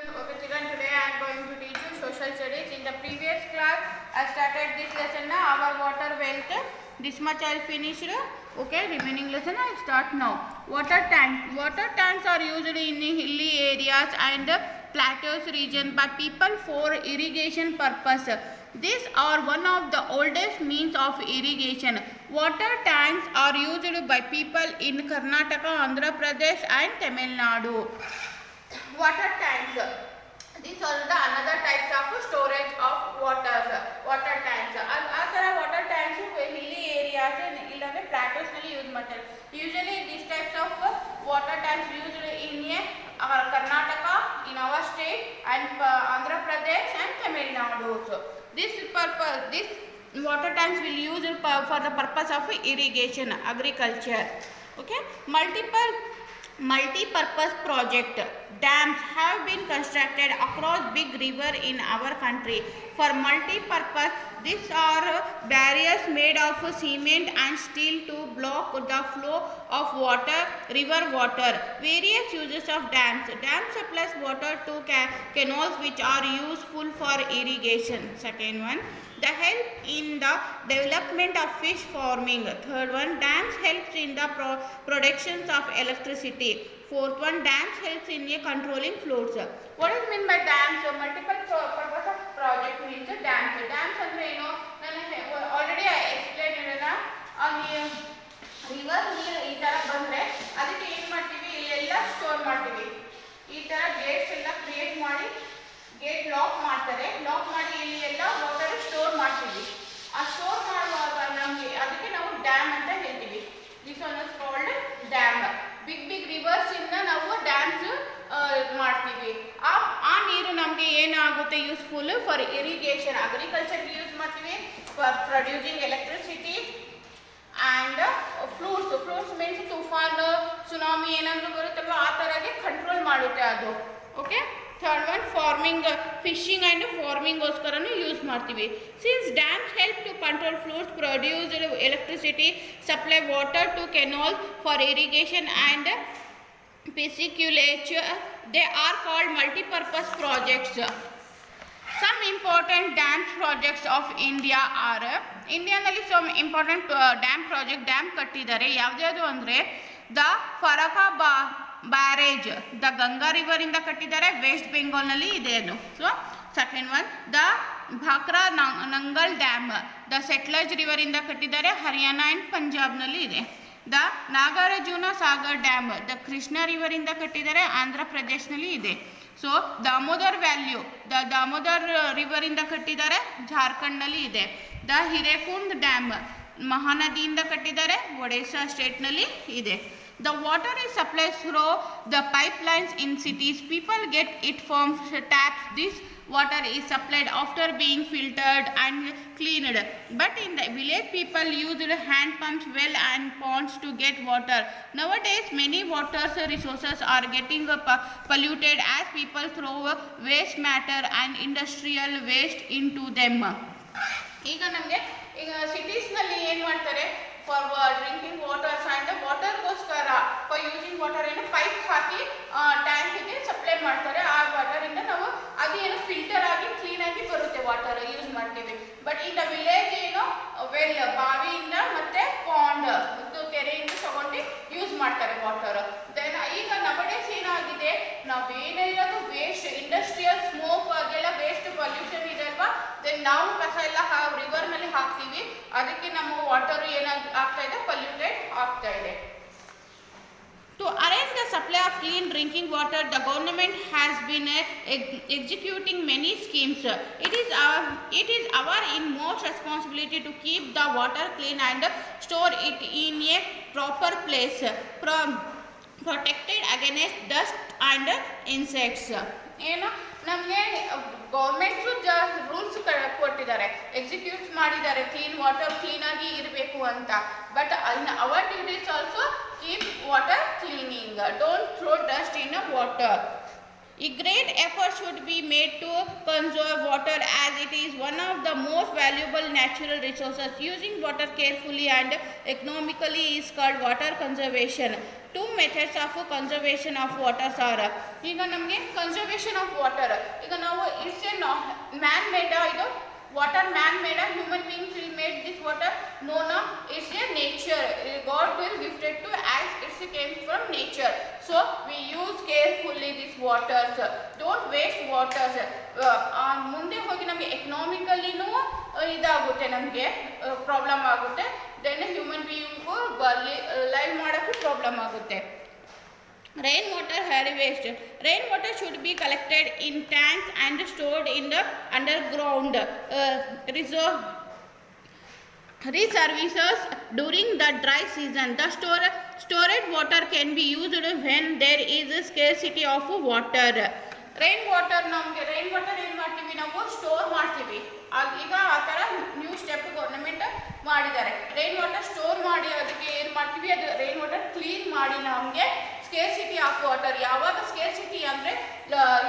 Okay, children, today I am going to teach you social studies. In the previous class, I started this lesson now. Our water wealth. This much I finished. Okay, remaining lesson I start now. Water tank. Water tanks are usually in hilly areas and plateaus region by people for irrigation purpose. These are one of the oldest means of irrigation. Water tanks are used by people in Karnataka, Andhra Pradesh and Tamil Nadu. Water tanks. These are the another types of storage of water tanks. ಆ ಥರ water tanks hilly areas ಇಲ್ಲಾಂದ್ರೆ plateaus ನಲ್ಲಿ use ಮಾಡ್ತಾರೆ. Usually these types of water tanks used in Karnataka, in our state, and Andhra Pradesh and Tamil Nadu also. This water tanks will use for the purpose of irrigation, agriculture. Okay, multi-purpose project. Dams have been constructed across big river in our country. For multi-purpose, these are barriers made of cement and steel to block the flow of river water. Various uses of dams. Dams supplies water to canals which are useful for irrigation. Second one, the help in the development of fish farming. Third one, dams helps in the productions of electricity. Fourth one, dams helps in controlling floods. What is meant by dams? Multiple purpose of project means dams. Dams ಅಂದ್ರೆ ಏನು? ನಾನು already I explained ಇದನ್ನ. River ನೀರು ಈ ತರ ಬಂದ್ರೆ ಅದಕ್ಕೆ ಏನು ಮಾಡ್ತೀವಿ? ಇಲ್ಲೆಲ್ಲ ಸ್ಟೋರ್ ಮಾಡ್ತೀವಿ. ಈ ತರ ಗೇಟ್ಸ್ ಎಲ್ಲ ಕ್ರಿಯೇಟ್ ಮಾಡಿ ಗೇಟ್ ಲಾಕ್ ಮಾಡ್ತಾರೆ. ಲಾಕ್ ಮಾಡಿ ಇಲ್ಲಿ ಎಲ್ಲ ವಾಟರ್ ಸ್ಟೋರ್ ಮಾಡ್ತೀವಿ. ಆ ಸ್ಟೋರ್ ಮಾಡುವಾಗ ನಮಗೆ ಅದಕ್ಕೆ ನಾವು ಡ್ಯಾಮ್ ಅಂತ ಹೇಳ್ತೀವಿ. This one is called dam. Big rivers ಇಂದ ನಾವು ಡ್ಯಾಮ್ಸ್ ಮಾಡ್ತೀವಿ. ಆ ನೀರು ನಮಗೆ ಏನಾಗುತ್ತೆ? ಯೂಸ್ಫುಲ್ ಫಾರ್ ಇರಿಗೇಷನ್, ಅಗ್ರಿಕಲ್ಚರ್ಗೆ ಯೂಸ್ ಮಾಡ್ತೀವಿ, for producing electricity and floods means ತುಫಾನ್, ಸುನಾಮಿ ಏನಾದರೂ ಬರುತ್ತಲ್ವ ಆ ಥರಗೆ ಕಂಟ್ರೋಲ್ ಮಾಡುತ್ತೆ ಅದು. Okay, third one farming, fishing and ಫಾರ್ಮಿಂಗ್ಗೋಸ್ಕರನೂ ಯೂಸ್ ಮಾಡ್ತೀವಿ. Since dams help to control floods, produce electricity, supply water to canals for irrigation and pisciculture, they are called multi-purpose projects. Some important dam projects of India are, ಇಂಡಿಯಾದಲ್ಲಿ some important dam project dam ಕಟ್ಟಿದ್ದಾರೆ. ಯಾವ್ದ್ಯಾವುದು ಅಂದರೆ the Farakka barrage, the Ganga river ಇಂದ ಕಟ್ಟಿದ್ದಾರೆ, west ಬೆಂಗಾಲ್ನಲ್ಲಿ ಇದೆ ಅದು. So second one, the Bhakra Nangal dam, the Sutlej river ಇಂದ ಕಟ್ಟಿದ್ದಾರೆ, ಹರಿಯಾಣ ಆ್ಯಂಡ್ ಪಂಜಾಬ್ನಲ್ಲಿ ಇದೆ. The Nagarjuna Sagar dam, the Krishna river ಇಂದ ಕಟ್ಟಿದ್ದಾರೆ, ಆಂಧ್ರ ಪ್ರದೇಶನಲ್ಲಿ ಇದೆ. So Damodar valley, the Damodar river ಇಂದ ಕಟ್ಟಿದ್ದಾರೆ, ಜಾರ್ಖಂಡ್ನಲ್ಲಿ ಇದೆ. ದ ಹಿರೇಕುಂಡ್ ಡ್ಯಾಮ್, ಮಹಾನದಿಯಿಂದ ಕಟ್ಟಿದ್ದಾರೆ, ಒಡಿಶಾ ಸ್ಟೇಟ್ನಲ್ಲಿ ಇದೆ. The water is supplied through the pipelines in cities. People get it from taps. This water is supplied after being filtered and cleaned. But in the village, people use hand pumps, well and ponds to get water. Nowadays, many water resources are getting polluted as people throw waste matter and industrial waste into them. ಈಗ ನಮಗೆ ಸಿಟೀಸ್ನಲ್ಲಿ ಏನು ಮಾಡ್ತಾರೆ? For drinking waters and ವಾಟರ್ಗೋಸ್ಕರ for using water ಏನು pipe ಹಾಕಿ ಟ್ಯಾಂಕಿಗೆ supply ಮಾಡ್ತಾರೆ. ಆ ವಾಟರಿಂದ ನಾವು ಅದೇನು ಫಿಲ್ಟರ್ ಆಗಿ ಕ್ಲೀನಾಗಿ ಬರುತ್ತೆ, ವಾಟರ್ ಯೂಸ್ ಮಾಡ್ತೀವಿ. ಬಟ್ ಇನ್ ದ ವಿಲೇಜ್ ಏನು ವೆಲ್, ಬಾವಿಯಿಂದ ಮತ್ತೆ ಪಾಂಡ್, ಕೆರೆಯಿಂದ ತಗೊಂಡು ಯೂಸ್ ಮಾಡ್ತಾರೆ ವಾಟರ್. ದೆನ್ ಈಗ ನವಡೇಸ್ ಏನಾಗಿದೆ, ನಾವೇನಿರೋದು ವೇಸ್ಟ್, ಇಂಡಸ್ಟ್ರಿಯಲ್ ಸ್ಮೋಕ್ ಅದೆಲ್ಲ ವೇಸ್ಟ್ ಪೊಲ್ಯೂಷನ್ ಇದೆ ಅಲ್ವಾ, ದೆನ್ ನಾವು ಕಸ ಎಲ್ಲ ರಿವರ್ನಲ್ಲಿ ಹಾಕ್ತೀವಿ, ಅದಕ್ಕೆ ನಮ್ಮ ವಾಟರ್ ಏನಾಗ್ತಾ ಇದೆ? ಪೊಲ್ಯೂಟೆಡ್ ಆಗ್ತಾ ಇದೆ. To arrange the supply of clean drinking water, the government has been executing many schemes. It is our inmost responsibility to keep the water clean and store it in a proper place, protected against dust and insects. ಏನು ನಮಗೆ governments rules ಕೊಟ್ಟಿದ್ದಾರೆ, execute ಮಾಡಿದ್ದಾರೆ, clean water ಕ್ಲೀನಾಗಿ ಇರಬೇಕು ಅಂತ. But our duties also keep water cleaning, don't throw dust in water. A great effort should be made to conserve water as it is one of the most valuable natural resources. Using water carefully and economically is called water conservation. To two methods of conservation of waters are. ಈಗ ನಮಗೆ conservation of water, ಈಗ ನಾವು it's a man made, ಇದು water man made, human beings will make this water. No, it's a nature, God will gift it to as it came from nature. So we use carefully these waters, don't waste waters. ಮುಂದೆ ಹೋಗಿ ನಮಗೆ ಎಕನಾಮಿಕಲಿನೂ ಇದಾಗುತ್ತೆ, ನಮಗೆ problem ಆಗುತ್ತೆ, then human being live ಮಾಡೋಕ್ಕೂ problem ಆಗುತ್ತೆ. Rainwater harvest. Rainwater should be collected in tanks and stored in the underground reservoirs during the dry season. The stored water can be used when there is a scarcity of water. Rain water, ನಮಗೆ rain water ಏನು ಮಾಡ್ತೀವಿ ನಾವು store ಮಾಡ್ತೀವಿ. ಈಗ ಆ ಥರ new step government ಮಾಡಿದ್ದಾರೆ. Rain water store ಮಾಡಿ ಅದಕ್ಕೆ ಏನು ಮಾಡ್ತೀವಿ, ಅದು ರೈನ್ ವಾಟರ್ ಕ್ಲೀನ್ ಮಾಡಿ ನಮಗೆ ಸ್ಕೇರ್ಸಿಟಿ ಆಫ್ ವಾಟರ್. ಯಾವಾಗ ಸ್ಕೇರ್ಸಿಟಿ ಅಂದರೆ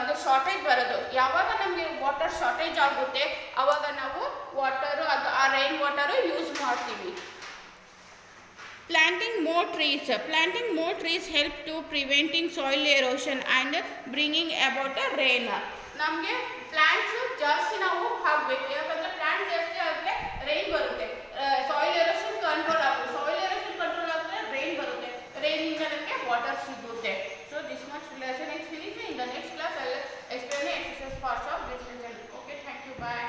ಇದು ಶಾರ್ಟೇಜ್ ಬರೋದು, ಯಾವಾಗ ನಮಗೆ ವಾಟರ್ ಶಾರ್ಟೇಜ್ ಆಗುತ್ತೆ ಆವಾಗ ನಾವು ವಾಟರು ಅದು ಆ ರೈನ್ ವಾಟರು ಯೂಸ್ ಮಾಡ್ತೀವಿ. Planting more trees. Planting more trees help to preventing soil erosion and bringing about a rain. ನಮಗೆ ಪ್ಲಾಂಟ್ಸ್ ಜಾಸ್ತಿ ನಾವು ಹಾಕಬೇಕು, ಯಾಕಂದರೆ ಪ್ಲಾಂಟ್ ಜಾಸ್ತಿ ಆದರೆ ರೈನ್ ಬರುತ್ತೆ, ಸಾಯಿಲ್ ಎರೋಷನ್ ಕಂಟ್ರೋಲ್ ಆಗುತ್ತೆ, ಸಾಯಿಲ್ ಎರೋಷನ್ ಕಂಟ್ರೋಲ್ ಆದರೆ ರೈನ್ ಬರುತ್ತೆ, ರೈನಿಂದ ನಮಗೆ ವಾಟರ್ ಸಿಗುತ್ತೆ. So this much lesson is finished. In the next class I will explain the exercise parts of this lesson. Okay, thank you, bye.